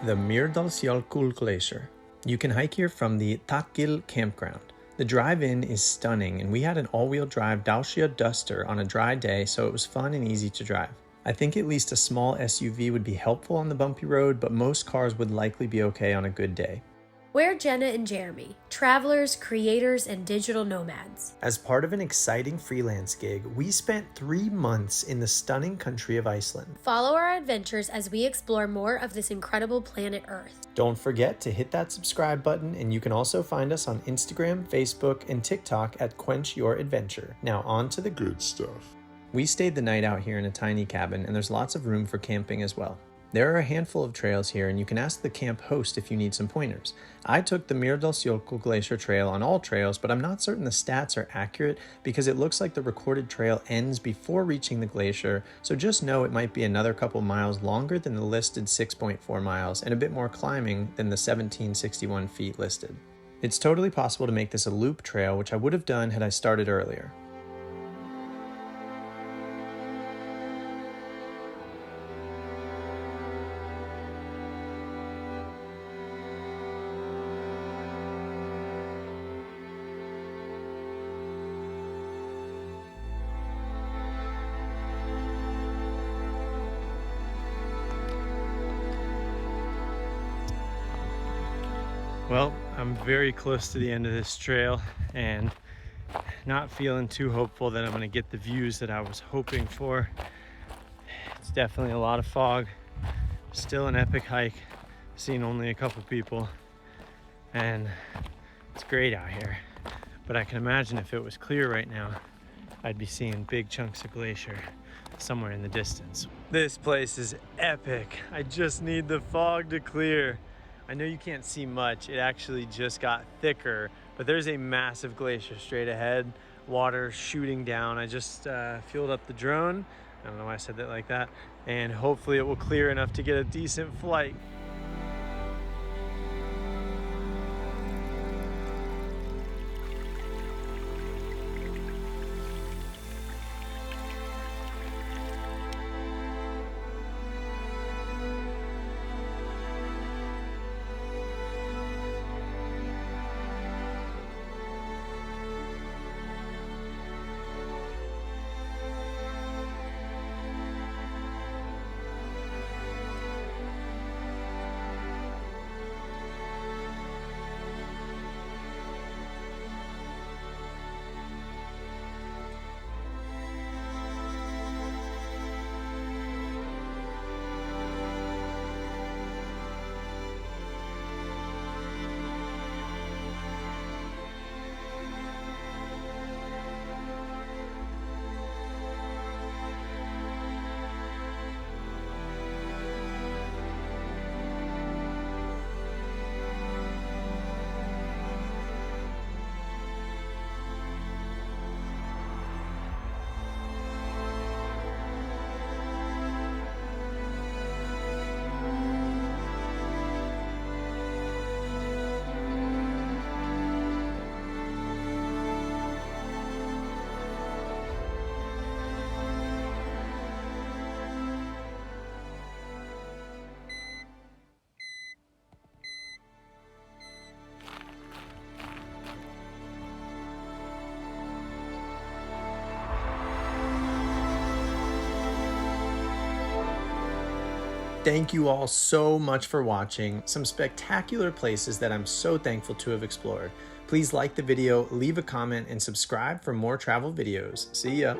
the Mýrdalsjökull Glacier. You can hike here from the Þakgil campground. The drive-in is stunning, and we had an all-wheel drive Dacia Duster on a dry day, so it was fun and easy to drive. I think at least a small SUV would be helpful on the bumpy road, but most cars would likely be okay on a good day. We're Jenna and Jeremy, travelers, creators, and digital nomads. As part of an exciting freelance gig, we spent 3 months in the stunning country of Iceland. Follow our adventures as we explore more of this incredible planet Earth. Don't forget to hit that subscribe button, and you can also find us on Instagram, Facebook, and TikTok at Quench Your Adventure. Now on to the good stuff. We stayed the night out here in a tiny cabin, and there's lots of room for camping as well. There are a handful of trails here, and you can ask the camp host if you need some pointers. I took the Mýrdalsjökull Glacier trail on all trails, but I'm not certain the stats are accurate because it looks like the recorded trail ends before reaching the glacier, so just know it might be another couple miles longer than the listed 6.4 miles and a bit more climbing than the 1761 feet listed. It's totally possible to make this a loop trail, which I would have done had I started earlier. Well, I'm very close to the end of this trail and not feeling too hopeful that I'm going to get the views that I was hoping for. It's definitely a lot of fog. Still an epic hike. Seen only a couple people, and it's great out here. But I can imagine if it was clear right now, I'd be seeing big chunks of glacier somewhere in the distance. This place is epic. I just need the fog to clear. I know you can't see much, it actually just got thicker, but there's a massive glacier straight ahead, water shooting down. I just fueled up the drone, I don't know why I said that like that, and hopefully it will clear enough to get a decent flight. Thank you all so much for watching. Some spectacular places that I'm so thankful to have explored. Please like the video, leave a comment, and subscribe for more travel videos. See ya.